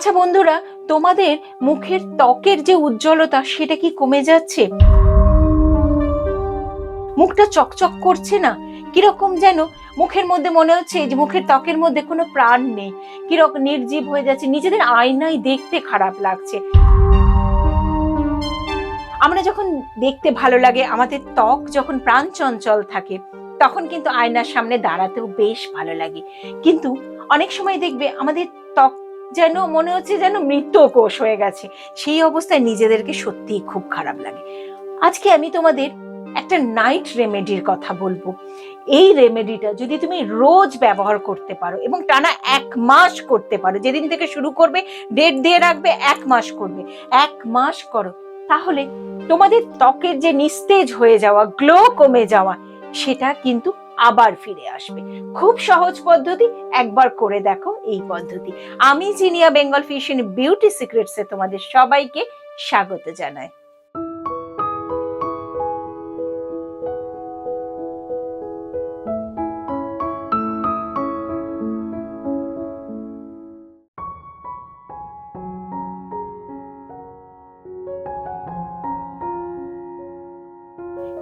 আচ্ছা বন্ধুরা, তোমাদের মুখের ত্বকের যে উজ্জ্বলতা সেটা কি কমে যাচ্ছে? মুখটা চকচক করছে না? কিরকম যেন মুখের মধ্যে মনে হচ্ছে যে মুখের ত্বকের মধ্যে কোনো প্রাণ নেই, কিরকম নির্জীব হয়ে যাচ্ছে, নিজেদের আয়নায় দেখতে খারাপ লাগছে। আমরা যখন দেখতে ভালো লাগে, আমাদের ত্বক যখন প্রাণ চঞ্চল থাকে, তখন কিন্তু আয়নার সামনে দাঁড়াতেও বেশ ভালো লাগে। কিন্তু অনেক সময় দেখবে আমাদের ত্বক যেন মনে হচ্ছে যেন মৃত কোষ হয়ে গেছে, সেই অবস্থায় নিজেদেরকে সত্যিই খুব খারাপ লাগে। আজকে আমি তোমাদের একটা নাইট রেমেডির কথা বলবো। এই রেমেডিটা যদি তুমি রোজ ব্যবহার করতে পারো এবং টানা 1 মাস করতে পারো, যেদিন থেকে শুরু করবে ডেট দিয়ে রাখবে, 1 মাস করবে, 1 মাস করো, তাহলে তোমাদের ত্বকের যে নিস্তেজ হয়ে যাওয়া, গ্লো কমে যাওয়া, সেটা কিন্তু আবার ফিরে আসবে। খুব সহজ পদ্ধতি, একবার করে দেখো এই পদ্ধতি। আমি জিনিয়া, বেঙ্গল ফিশন বিউটি সিক্রেটসে তোমাদের সবাইকে স্বাগত জানাই।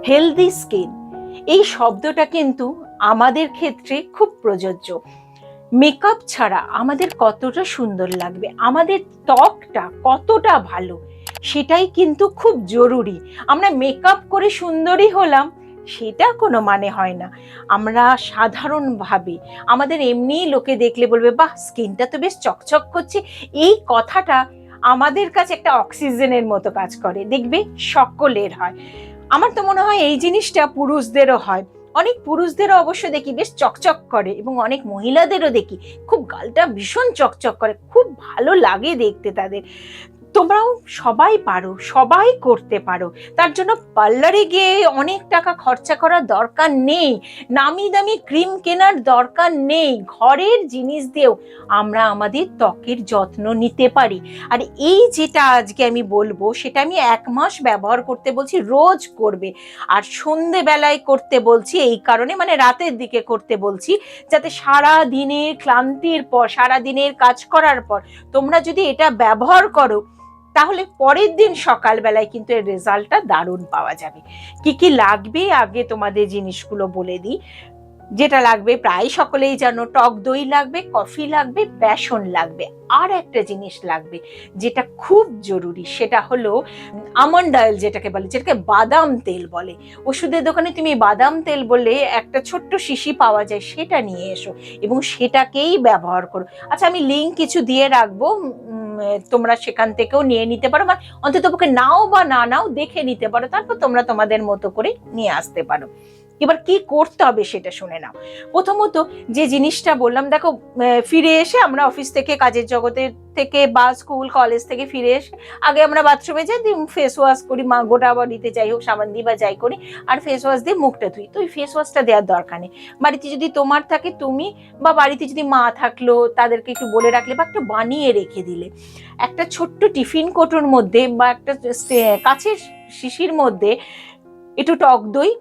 হেলদি স্কিন, এই শব্দটা কিন্তু আমাদের ক্ষেত্রে খুব প্রযোজ্য। মেকআপ ছাড়া আমাদের কতটা সুন্দর লাগবে, আমাদের ত্বকটা কতটা ভালো, সেটাই কিন্তু খুব জরুরি। আমরা মেকআপ করে সুন্দরী হলাম সেটা কোনো মানে হয় না। আমরা সাধারণভাবে আমাদের এমনি লোকে দেখলে বলবে, বাহ স্কিনটা তো বেশ চকচক করছে, এই কথাটা আমাদের কাছে একটা অক্সিজেনের মতো কাজ করে। দেখবে সকলের হয়। আমার তো মনে হয় এই জিনিসটা পুরুষদেরও হয়। অনেক পুরুষদেরও অবশ্য দেখি বেশ চকচক করে, এবং অনেক মহিলাদেরও দেখি খুব গালটা ভীষণ চকচক করে, খুব ভালো লাগে দেখতে তাদের। তোমরাও সবাই পারো, সবাই করতে পারো। তার জন্য পার্লারে গিয়ে অনেক টাকা খরচা করার দরকার নেই, নামি দামি ক্রিম কেনার দরকার নেই। ঘরের জিনিস দিয়েও আমরা আমাদের ত্বকের যত্ন নিতে পারি। আর এই যেটা আজকে আমি বলবো, সেটা আমি 1 মাস ব্যবহার করতে বলছি, রোজ করবে। আর সন্ধেবেলায় করতে বলছি এই কারণে, মানে রাতের দিকে করতে বলছি, যাতে সারা দিনের ক্লান্তির পর, সারা দিনের কাজ করার পর তোমরা যদি এটা ব্যবহার করো, তাহলে পরের দিন সকালবেলায় কিন্তু এর রেজাল্টটা দারুণ পাওয়া যাবে। কি কি লাগবে আগে তোমাদের জিনিসগুলো বলে দিই। যেটা লাগবে প্রায় সকলেই জানো, টক দই লাগবে, কফি লাগবে, বেসন লাগবে। আর একটা জিনিস লাগবে যেটা খুব জরুরি, সেটা হলো আমন্ড অয়েল, যেটাকে বলে, যেটাকে বাদাম তেল বলে। ওষুধের দোকানে তুমি বাদাম তেল বলে একটা ছোট্ট শিশি পাওয়া যায়, সেটা নিয়ে এসো এবং সেটাকেই ব্যবহার করো। আচ্ছা, আমি লিঙ্ক কিছু দিয়ে রাখবো, তোমরা সেখান থেকেও নিয়ে নিতে পারো, বা অন্ততপক্ষে নাও বা না নাও দেখে নিতে পারো, তারপর তোমরা তোমাদের মতো করে নিয়ে আসতে পারো। এবার কি করতে হবে সেটা শুনে নাও। প্রথমত যে জিনিসটা বললাম, দেখো ফিরে এসে আমরা অফিস থেকে, কাজের জগতে থেকে বা স্কুল কলেজ থেকে ফিরে এসে আগে আমরা বাথরুমে যাই, ফেস ওয়াশ করি, মা গোটা বডিতে যাই হোক সাবান দিয়ে বা যাই করি, আর ফেস ওয়াশ দিয়ে মুখটা ধুই। তো ওই ফেস ওয়াশটা দেওয়ার দরকার নেই। বাড়িতে যদি তোমার থাকে তুমি, বা বাড়িতে যদি মা থাকলো তাদেরকে একটু বলে রাখলে, বা একটু বানিয়ে রেখে দিলে, একটা ছোট্ট টিফিন কোটোর মধ্যে বা একটা কাঁচের শিশির মধ্যে একটু টক দই,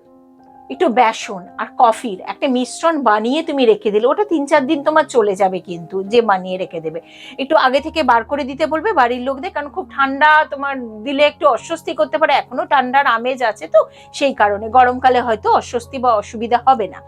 একটু বেসন আর কফির একটা মিশ্রণ বানিয়ে তুমি রেখে দিলে, ওটা 3-4 দিন তোমার চলে যাবে। কিন্তু যে বানিয়ে রেখে দেবে, একটু আগে থেকে বার করে দিতে বলবে বাড়ির লোকদের, কারণ খুব ঠান্ডা তোমার দিলে একটু অস্বস্তি করতে পারে, এখনো ঠান্ডার আমেজ আছে, তো সেই কারণে গরমকালে হয়তো অস্বস্তি বা অসুবিধা হবে না।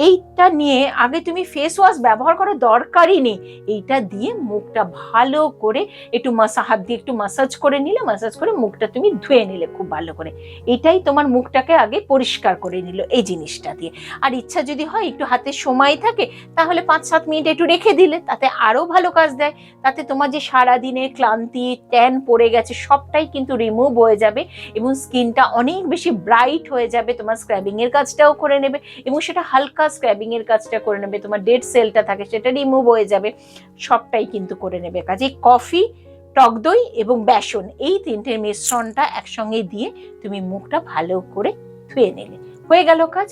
এইটা নিয়ে আগে তুমি ফেস ওয়াশ ব্যবহার করার দরকারই নেই, এইটা দিয়ে মুখটা ভালো করে একটু হাত দিয়ে একটু মাসাজ করে নিলে, মাসাজ করে মুখটা তুমি ধুয়ে নিলে খুব ভালো করে। এটাই তোমার মুখটাকে আগে পরিষ্কার করে নিল এই জিনিসটা দিয়ে। আর ইচ্ছা যদি হয়, একটু হাতে সময় থাকে, তাহলে 5-7 মিনিট একটু রেখে দিলে তাতে আরো ভালো কাজ দেয়। তাতে তোমার যে সারাদিনের ক্লান্তি, ট্যান পড়ে গেছে, সবটাই কিন্তু রিমুভ হয়ে যাবে এবং স্কিনটা অনেক বেশি ব্রাইট হয়ে যাবে। তোমার স্ক্রাবিং এর কাজটাও করে নেবে এবং সেটা হালকা স্ক্রাবিং এর কাজটা করে নেবে, তোমার ডেড সেলটা থাকে সেটা রিমুভ হয়ে যাবে, সবটাই কিন্তু করে নেবে কাজে। কফি, টক দই এবং বেসন, এই 3টের মিশ্রণটা একসঙ্গে দিয়ে তুমি মুখটা ভালো করে ধুয়ে নিলে, হয়ে গেল কাজ।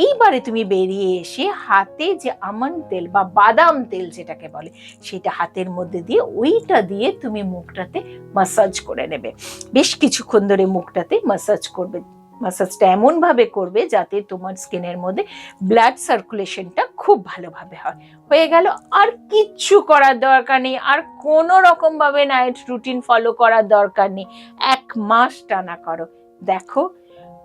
এইবারে তুমি বেরিয়ে এসে হাতে যে আমন্ড তেল বা বাদাম তেল যেটাকে বলে, সেটা হাতের মধ্যে দিয়ে, ওইটা দিয়ে তুমি মুখটাতে মাসাজ করে নেবে। বেশ কিছুক্ষণ ধরে মুখটাতে মাসাজ করবে। মাসাজটা এমন ভাবে করবে যাতে তোমার স্কিনের মধ্যে ব্লাড সার্কুলেশনটা খুব ভালোভাবে হয়, হয়ে গেল। আর কিচ্ছু করার দরকার নেই, আর কোনো রকম ভাবে নাইট রুটিন ফলো করার দরকার নেই। 1 মাস টানা করো, দেখো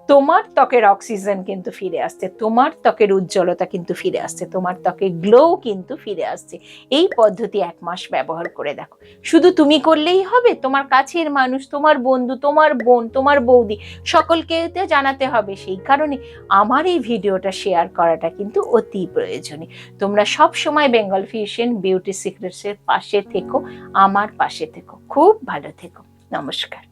তোমার ত্বকের অক্সিজেন কিন্তু ফিরে আসছে, তোমার ত্বকের উজ্জ্বলতা কিন্তু ফিরে আসছে, তোমার ত্বকের গ্লো কিন্তু ফিরে আসছে। এই পদ্ধতি 1 মাস ব্যবহার করে দেখো। শুধু তুমি করলেই হবে, তোমার কাছের মানুষ, তোমার বন্ধু, তোমার বোন, তোমার বৌদি, সকলকে জানাতে হবে। সেই কারণে আমার এই ভিডিওটা শেয়ার করাটা কিন্তু অতি প্রয়োজনীয়। তোমরা সব সময় বেঙ্গল ফিউশন বিউটি সিক্রেটস এর পাশে থেকো, আমার পাশে থেকো, খুব ভালো থেকো। নমস্কার।